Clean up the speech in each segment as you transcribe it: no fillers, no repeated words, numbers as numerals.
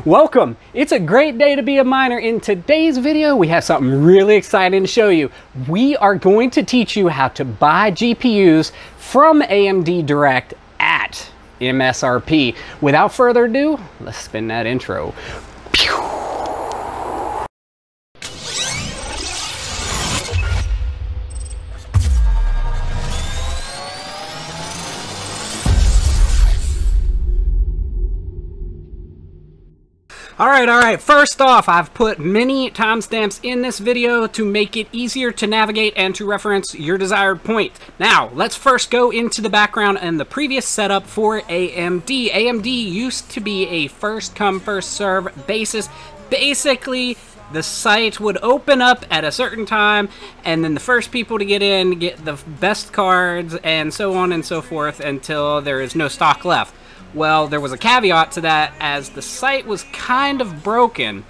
Welcome! It's a great day to be a miner. In today's video, we have something really exciting to show you. We are going to teach you how to buy GPUs from AMD Direct at MSRP. Without further ado, let's spin that intro. All right. First off, I've put many timestamps in this video to make it easier to navigate and to reference your desired point. Now, let's first go into the background and the previous setup for AMD. AMD used to be a first come, first serve basis. Basically, the site would open up at a certain time, and then the first people to get in get the best cards, and so on and so forth until there is no stock left. Well, there was a caveat to that, as the site was kind of broken.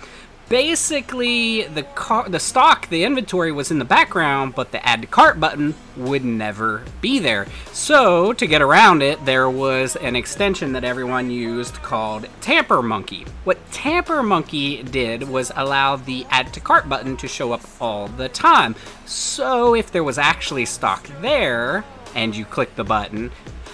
Basically, the stock, the inventory was in the background, but the add to cart button would never be there. So, to get around it, there was an extension that everyone used called TamperMonkey. What TamperMonkey did was allow the add to cart button to show up all the time. So, if there was actually stock there, and you click the button,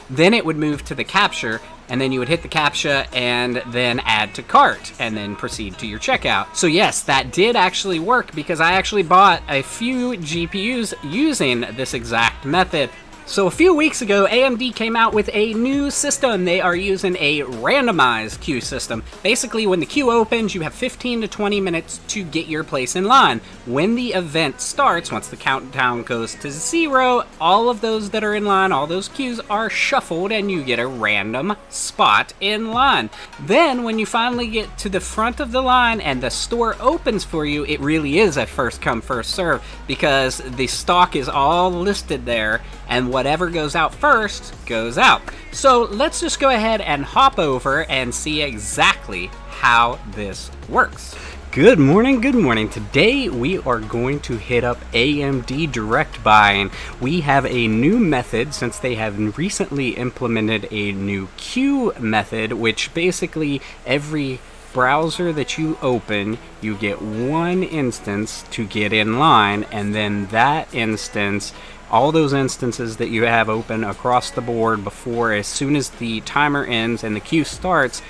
then it would move to the capture, and then you would hit the captcha and then add to cart and then proceed to your checkout. So yes, that did actually work because I actually bought a few GPUs using this exact method. So a few weeks ago, AMD came out with a new system. They are using a randomized queue system. Basically, when the queue opens, you have 15 to 20 minutes to get your place in line. When the event starts, once the countdown goes to 0, all of those that are in line, all those queues are shuffled and you get a random spot in line. Then when you finally get to the front of the line and the store opens for you, it really is a first come, first serve because the stock is all listed there, and whatever goes out first goes out. So let's just go ahead and hop over and see exactly how this works. Good morning. Today we are going to hit up AMD Direct Buying. We have a new method since they have recently implemented a new queue method, which basically every browser that you open, you get one instance to get in line, and then that instance, all those instances that you have open across the board before, as soon as the timer ends and the queue starts,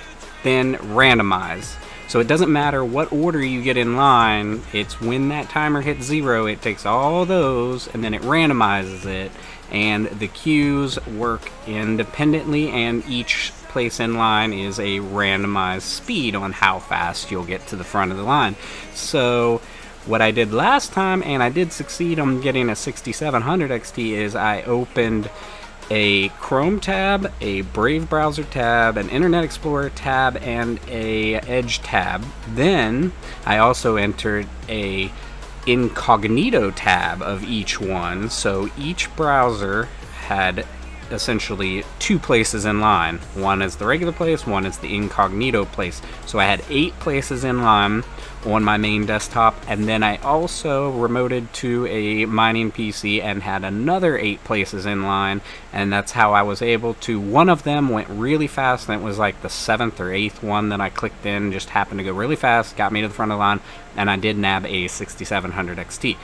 then randomize. So it doesn't matter what order you get in line, it's when that timer hits 0, it takes all those and then it randomizes it, and the queues work independently, and each place in line is a randomized speed on how fast you'll get to the front of the line. So what I did last time, and I did succeed on getting a 6700 XT, is I opened a Chrome tab, a Brave browser tab, an Internet Explorer tab, and a Edge tab. Then I also entered a incognito tab of each one, so each browser had essentially 2 places in line. One is the regular place, one is the incognito place. So I had 8 places in line on my main desktop, and then I also remoted to a mining PC and had another 8 places in line, and that's how I was able to, one of them went really fast, and it was like the 7th or 8th one that I clicked in, just happened to go really fast, got me to the front of the line, and I did nab a 6700 XT.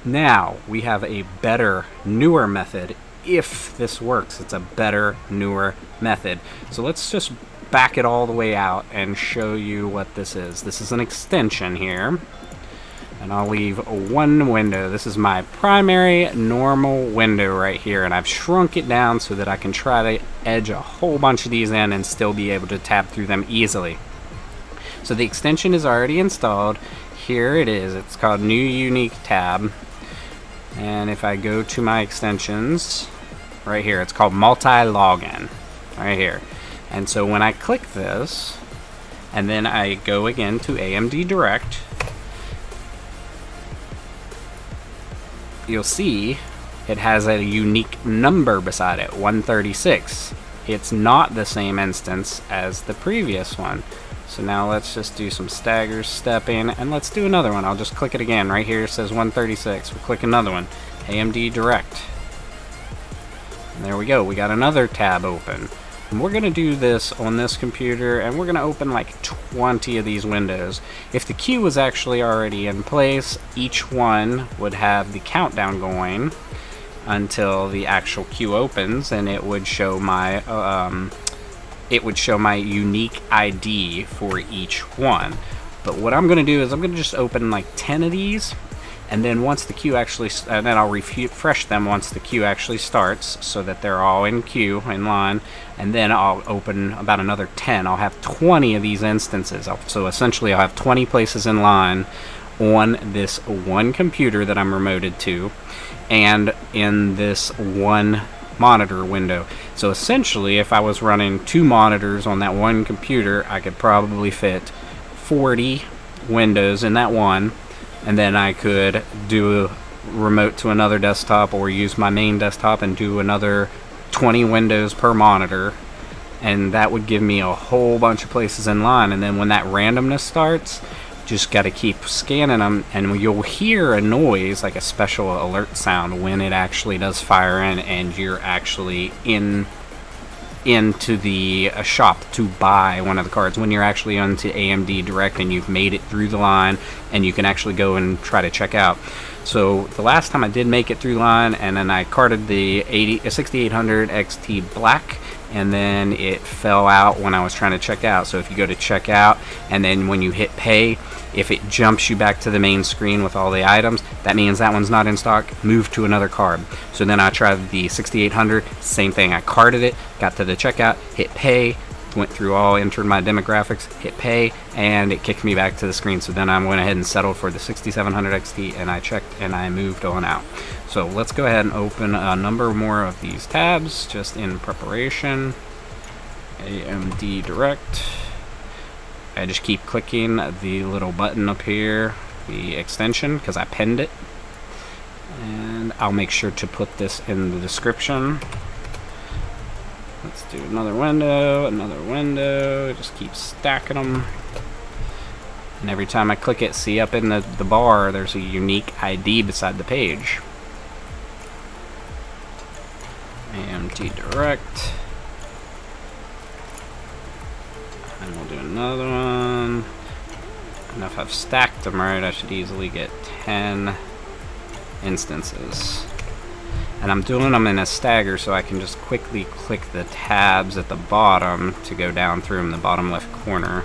Now, we have a better, newer method. If this works, it's a better, newer method. So let's just back it all the way out and show you what this is. This is an extension here, and I'll leave one window. This is my primary normal window right here, and I've shrunk it down so that I can try to edge a whole bunch of these in and still be able to tab through them easily. So the extension is already installed. Here it is. It's called New Unique Tab, and if I go to my extensions right here, it's called MultiLogin right here. And so when I click this, and then I go again to AMD Direct, you'll see it has a unique number beside it, 136. It's not the same instance as the previous one. So now let's just do some stagger stepping, and let's do another one. I'll just click it again. Right here it says 136. We'll click another one, AMD Direct. And there we go. We got another tab open. And we're going to do this on this computer, and we're going to open like 20 of these windows. If the queue was actually already in place, each one would have the countdown going until the actual queue opens, and it would show my unique ID for each one. But what I'm going to do is I'm going to just open like 10 of these, and then once the queue actually, and then I'll refresh them once the queue actually starts, so that they're all in queue, in line, and then I'll open about another 10. I'll have 20 of these instances. So essentially I'll have 20 places in line on this one computer that I'm remoted to, and in this one monitor window. So essentially, if I was running 2 monitors on that one computer, I could probably fit 40 windows in that one, and then I could do a remote to another desktop or use my main desktop and do another 20 windows per monitor, and that would give me a whole bunch of places in line. And then when that randomness starts, just got to keep scanning them, and you'll hear a noise, like a special alert sound, when it actually does fire in and you're actually into the shop to buy one of the cards. When you're actually onto AMD Direct and you've made it through the line, and you can actually go and try to check out. So the last time I did make it through line, and then I carded the 6800 XT Black, and then it fell out when I was trying to check out. So if you go to check out, and then when you hit pay, if it jumps you back to the main screen with all the items, that means that one's not in stock. Move to another card. So then I tried the 6800, same thing. I carded it, got to the checkout, hit pay, went through all, entered my demographics, hit pay, and it kicked me back to the screen. So then I went ahead and settled for the 6700 XT, and I checked and I moved on out. So let's go ahead and open a number more of these tabs just in preparation. AMD Direct. I just keep clicking the little button up here, the extension, because I pinned it. And I'll make sure to put this in the description. Let's do another window, just keep stacking them. And every time I click it, see up in the bar, there's a unique ID beside the page. AMD Direct. And we'll do another one. And if I've stacked them right, I should easily get 10 instances. And I'm doing them in a stagger so I can just quickly click the tabs at the bottom to go down through them, the bottom left corner.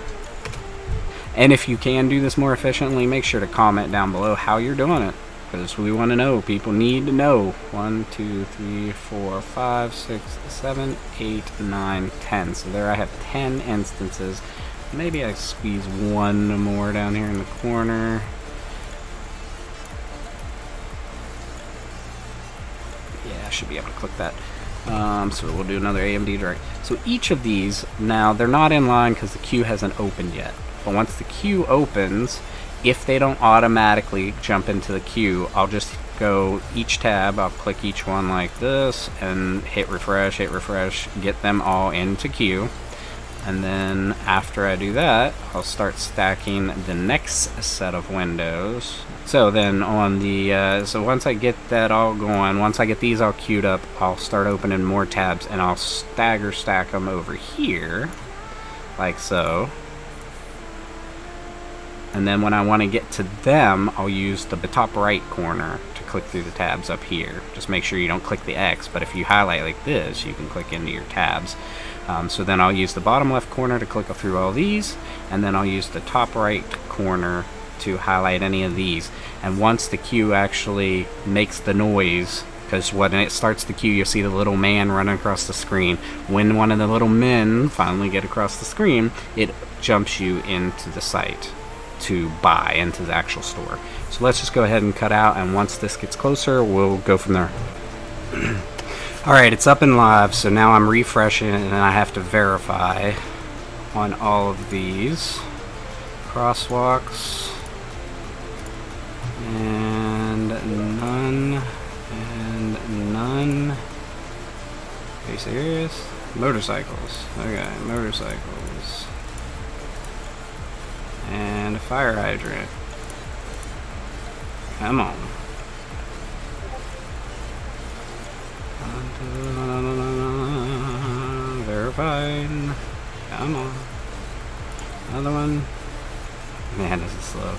And if you can do this more efficiently, make sure to comment down below how you're doing it, because we want to know. People need to know. 1, 2, 3, 4, 5, 6, 7, 8, 9, 10. So there I have 10 instances. Maybe I squeeze one more down here in the corner. Yeah, I should be able to click that. So we'll do another AMD Direct. So each of these, now they're not in line because the queue hasn't opened yet. But once the queue opens, if they don't automatically jump into the queue, I'll just go each tab, I'll click each one like this, and hit refresh, get them all into queue. And then after I do that, I'll start stacking the next set of windows. So then on the, so once I get that all going, once I get these all queued up, I'll start opening more tabs, and I'll stagger stack them over here, like so. And then when I want to get to them, I'll use the top right corner to click through the tabs up here. Just make sure you don't click the X, but if you highlight like this, you can click into your tabs. So then I'll use the bottom left corner to click through all these, and then I'll use the top right corner to highlight any of these. And once the queue actually makes the noise, because when it starts the queue, you'll see the little man running across the screen. When one of the little men finally get across the screen, it jumps you into the site to buy into the actual store. So let's just go ahead and cut out, and once this gets closer, we'll go from there. Alright, it's up and live, so now I'm refreshing, and I have to verify on all of these crosswalks, and none, and none. Are you serious? Motorcycles. Okay, motorcycles. And a fire hydrant. Come on. fine. Come on. Another one. Man, this is slow.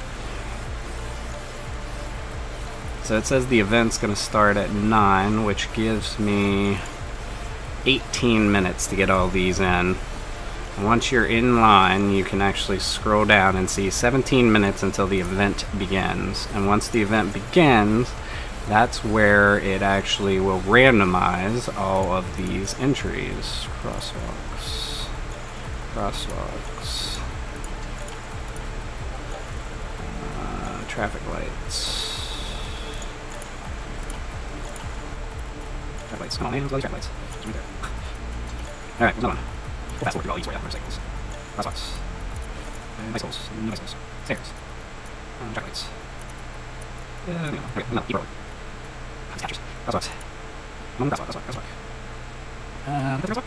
So it says the event's going to start at 9, which gives me 18 minutes to get all these in. Once you're in line, you can actually scroll down and see 17 minutes until the event begins. And once the event begins, that's where it actually will randomize all of these entries. Crosswalks. Crosswalks. Traffic lights. Traffic lights. Come on, man. Look at these traffic lights. Right there. Alright, another one. We'll fast forward through all these right after motorcycles. Crosswalks. Bicycles. No bicycles. Stairs. Traffic lights. Okay, no, keep rolling. Captchas. Crosswalks. Come on, crosswalk. Crosswalk.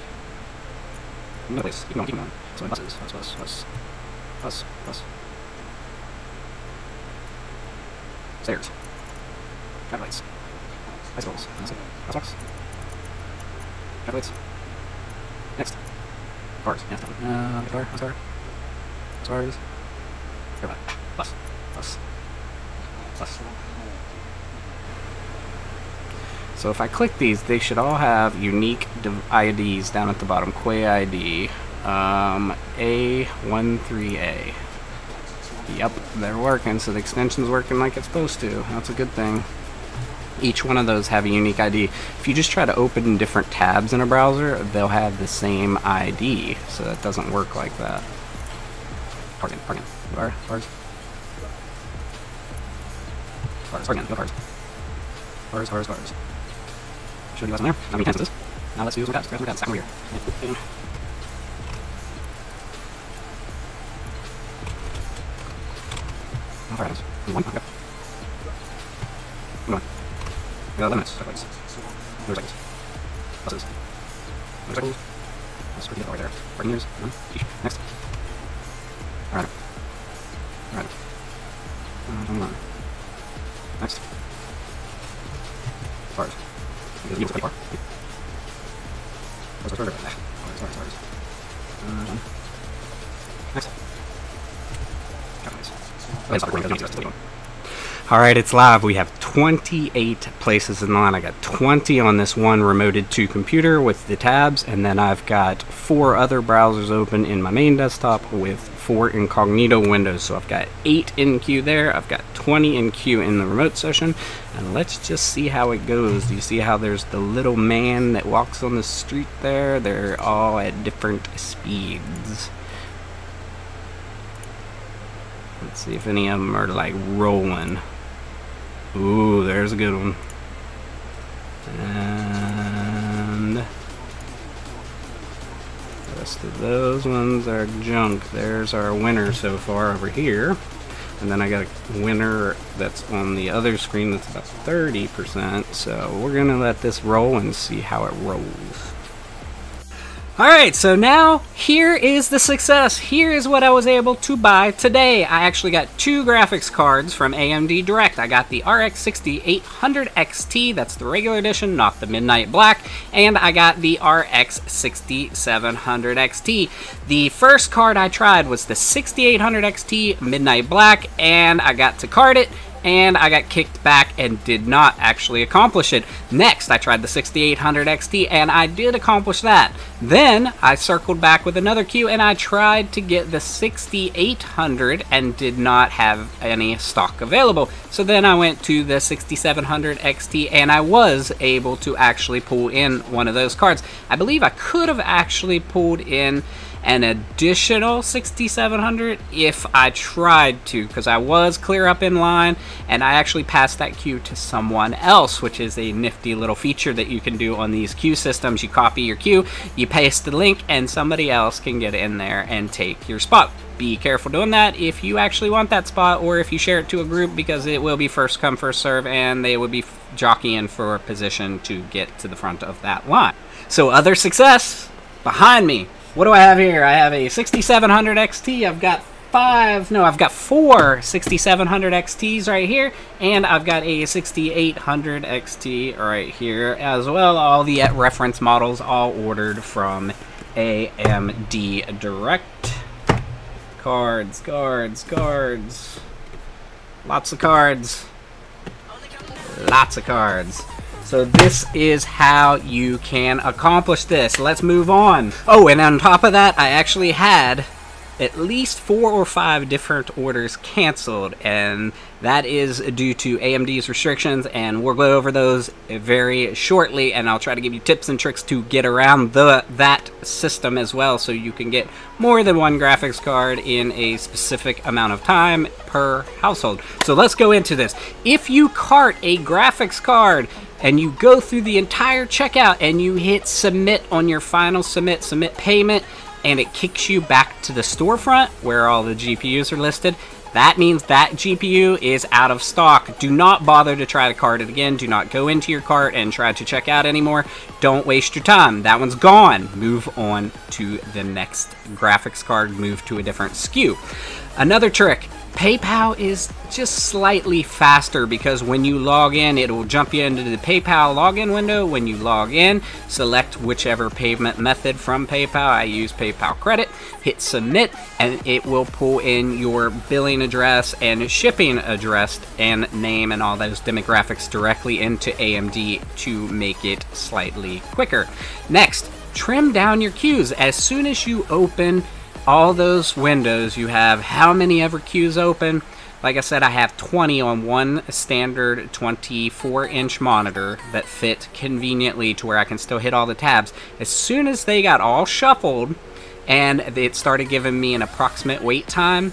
Another place. Keep going. So buses. Bus. Stairs. Traffic lights. Bicycles. Crosswalks. Traffic lights. Next. Cars. Yeah, car. Cars. Bus. So if I click these, they should all have unique IDs down at the bottom. Quay ID. A13A. Yep, they're working, so the extension's working like it's supposed to. That's a good thing. Each one of those have a unique ID. If you just try to open different tabs in a browser, they'll have the same ID, so that doesn't work like that. Parking. Cars. Should you guys in there? How many times is this? Now let's use my tabs. Grab my tabs. Back over here. How far items? One. Okay. Come on. Got limits. Motorcycles. Buses. Motorcycles. That's pretty good right there. Parking meters. Next. Alright. Next. Cars. Because you pretty far. Cars. Next. Alright, it's live. We have 28 places in line. I got 20 on this one remoted to computer with the tabs, and then I've got 4 other browsers open in my main desktop with 4 incognito windows. So I've got 8 in queue there, I've got 20 in queue in the remote session, and let's just see how it goes. Do you see how there's the little man that walks on the street there? They're all at different speeds. Let's see if any of them are like rolling. Ooh, there's a good one. And the rest of those ones are junk. There's our winner so far over here. And then I got a winner that's on the other screen that's about 30%. So we're going to let this roll and see how it rolls. Alright, so now here is the success. Here is what I was able to buy today. I actually got 2 graphics cards from AMD Direct. I got the RX 6800 XT, that's the regular edition, not the Midnight Black, and I got the RX 6700 XT. The first card I tried was the 6800 XT Midnight Black, and I got to card it, and I got kicked back and did not actually accomplish it. Next, I tried the 6800 XT, and I did accomplish that. Then, I circled back with another queue, and I tried to get the 6800 and did not have any stock available. So then I went to the 6700 XT, and I was able to actually pull in one of those cards. I believe I could have actually pulled in an additional 6700 if I tried to, because I was clear up in line, and I actually passed that queue to someone else, which is a nifty little feature that you can do on these queue systems. You copy your queue, you paste the link, and somebody else can get in there and take your spot. Be careful doing that if you actually want that spot, or if you share it to a group, because it will be first come first serve, and they will be jockeying for a position to get to the front of that line. So other success behind me. What do I have here? I have a 6700 XT. I've got 4 6700 XTs right here, and I've got a 6800 XT right here as well. All the reference models all ordered from AMD Direct. Cards, cards, cards. Lots of cards. Lots of cards. So this is how you can accomplish this. Let's move on. Oh, and on top of that, I actually had at least 4 or 5 different orders canceled, and that is due to AMD's restrictions, and we'll go over those very shortly, and I'll try to give you tips and tricks to get around that system as well, so you can get more than one graphics card in a specific amount of time per household. So let's go into this. If you cart a graphics card and you go through the entire checkout and you hit submit on your final submit payment, and it kicks you back to the storefront where all the GPUs are listed, that means that GPU is out of stock. Do not bother to try to cart it again. Do not go into your cart and try to check out anymore. Don't waste your time. That one's gone. Move on to the next graphics card. Move to a different SKU. Another trick. PayPal is just slightly faster because when you log in, it will jump you into the PayPal login window. When you log in, select whichever payment method from PayPal. I use PayPal Credit. Hit submit, and it will pull in your billing address and shipping address and name and all those demographics directly into AMD to make it slightly quicker. Next, trim down your queues. As soon as you open all those windows, you have how many ever queues open. Like I said, I have 20 on one standard 24-inch monitor that fit conveniently to where I can still hit all the tabs. As soon as they got all shuffled and it started giving me an approximate wait time,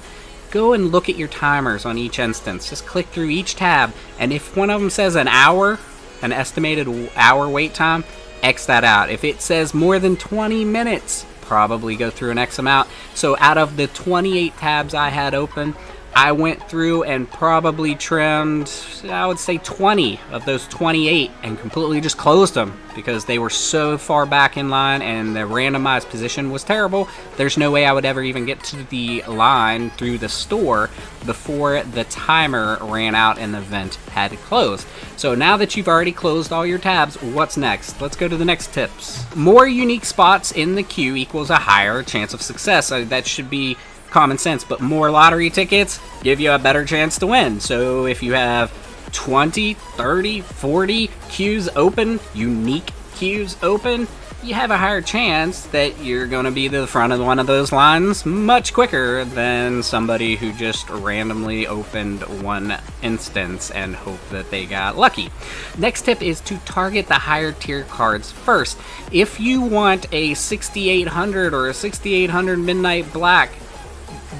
go and look at your timers on each instance. Just click through each tab, and if one of them says an hour, an estimated hour wait time, X that out. If it says more than 20 minutes, probably go through an X amount. So out of the 28 tabs I had open, I went through and probably trimmed, I would say 20 of those 28 and completely just closed them because they were so far back in line and the randomized position was terrible. There's no way I would ever even get to the line through the store before the timer ran out and the vent had closed. So now that you've already closed all your tabs, what's next? Let's go to the next tips. More unique spots in the queue equals a higher chance of success. That should be common sense, but more lottery tickets give you a better chance to win. So if you have 20, 30, 40 queues open, unique queues open, you have a higher chance that you're going to be to the front of one of those lines much quicker than somebody who just randomly opened one instance and hope that they got lucky. Next tip is to target the higher tier cards first. If you want a 6800 or a 6800 Midnight Black,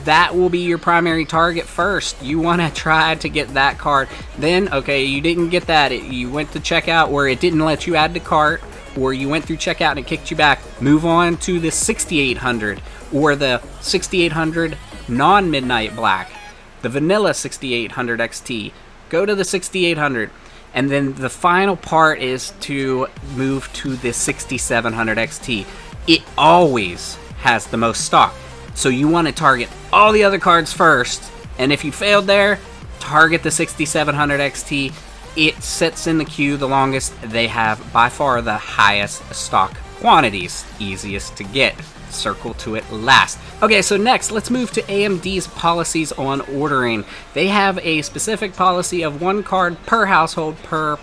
that will be your primary target first. You want to try to get that card. Then, okay, you didn't get that. You went to checkout where it didn't let you add to cart, or you went through checkout and it kicked you back. Move on to the 6800 or the 6800 non-Midnight Black, the vanilla 6800 XT. Go to the 6800. And then the final part is to move to the 6700 XT. It always has the most stock. So you want to target all the other cards first, and if you failed there, target the 6700 XT. It sits in the queue the longest. They have by far the highest stock quantities, easiest to get. Circle to it last. Okay, so next, let's move to AMD's policies on ordering. They have a specific policy of one card per household per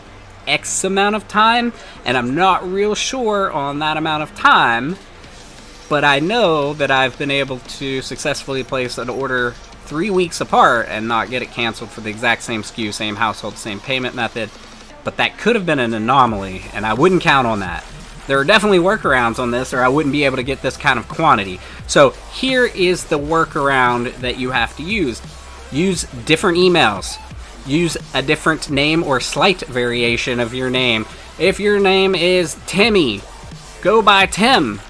X amount of time, and I'm not real sure on that amount of time. But I know that I've been able to successfully place an order 3 weeks apart and not get it canceled for the exact same SKU, same household, same payment method. But that could have been an anomaly, and I wouldn't count on that. There are definitely workarounds on this, or I wouldn't be able to get this kind of quantity. So here is the workaround that you have to use. Use different emails. Use a different name or slight variation of your name. If your name is Timmy, go by Tim.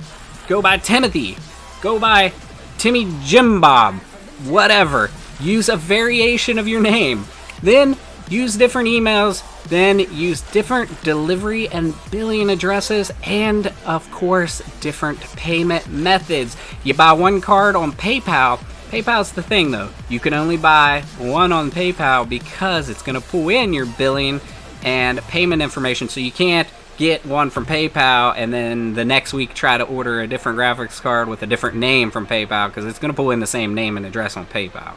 Go by Timothy. Go by Timmy Jim Bob. Whatever. Use a variation of your name. Then use different emails. Then use different delivery and billing addresses. And of course, different payment methods. You buy one card on PayPal. PayPal's the thing though. You can only buy one on PayPal because it's going to pull in your billing and payment information. So you can't get one from PayPal and then the next week try to order a different graphics card with a different name from PayPal, because it's going to pull in the same name and address on PayPal.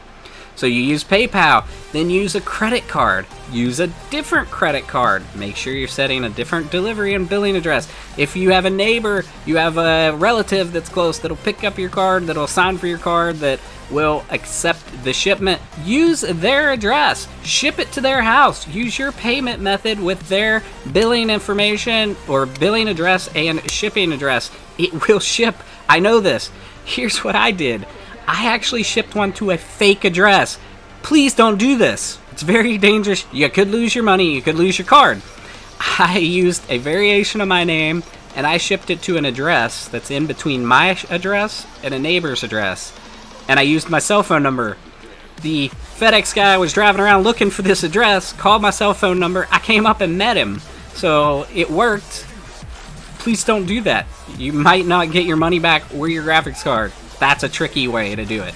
So you use PayPal, then use a credit card. Use a different credit card. Make sure you're setting a different delivery and billing address. If you have a neighbor, you have a relative that's close that'll pick up your card, that'll sign for your card, that will accept the shipment, use their address. Ship it to their house. Use your payment method with their billing information or billing address and shipping address. It will ship. I know this. Here's what I did. I actually shipped one to a fake address. Please don't do this. It's very dangerous. You could lose your money. You could lose your card. I used a variation of my name and I shipped it to an address that's in between my address and a neighbor's address. And I used my cell phone number. The FedEx guy was driving around looking for this address, called my cell phone number. I came up and met him. So it worked. Please don't do that. You might not get your money back or your graphics card. That's a tricky way to do it.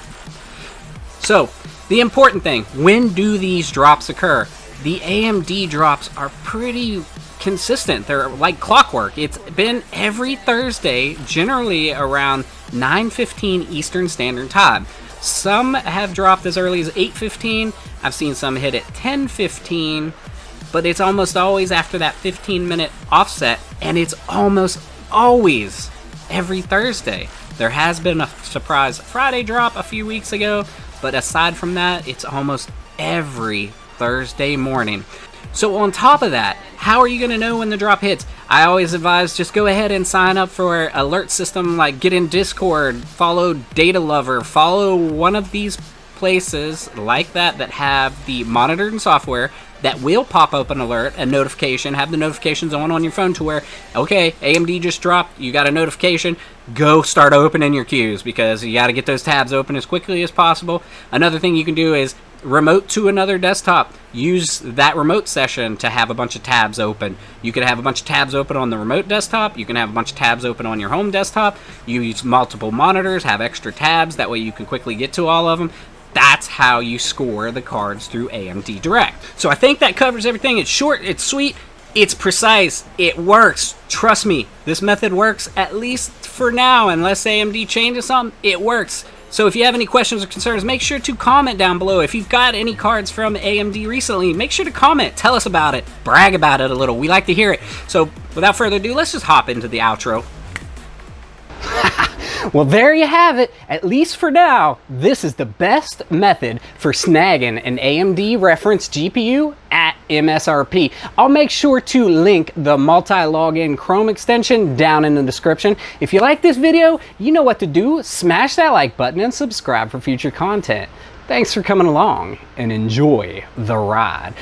So, the important thing, when do these drops occur? The AMD drops are pretty consistent. They're like clockwork. It's been every Thursday, generally around 9:15 Eastern Standard Time. Some have dropped as early as 8:15. I've seen some hit at 10:15, but it's almost always after that 15-minute offset, and it's almost always every Thursday. There has been a surprise Friday drop a few weeks ago, but aside from that, it's almost every Thursday morning. So on top of that, how are you going to know when the drop hits? I always advise just go ahead and sign up for an alert system, like get in Discord, follow Data Lover, follow one of these places like that that have the monitoring software that will pop up an alert, a notification, have the notifications on your phone to where, okay, AMD just dropped, you got a notification, go start opening your queues, because you got to get those tabs open as quickly as possible. Another thing you can do is remote to another desktop. Use that remote session to have a bunch of tabs open. You can have a bunch of tabs open on the remote desktop. You can have a bunch of tabs open on your home desktop. You use multiple monitors, have extra tabs, that way you can quickly get to all of them. That's how you score the cards through AMD Direct. So I think that covers everything. It's short, it's sweet, it's precise, it works. Trust me, this method works, at least for now, unless AMD changes something, it works. So if you have any questions or concerns, make sure to comment down below. If you've got any cards from AMD recently, make sure to comment, tell us about it, brag about it a little. We like to hear it. So without further ado, let's just hop into the outro. Well, there you have it. At least for now, this is the best method for snagging an AMD reference GPU at MSRP. I'll make sure to link the MultiLogin Chrome extension down in the description. If you like this video, you know what to do. Smash that like button and subscribe for future content. Thanks for coming along and enjoy the ride.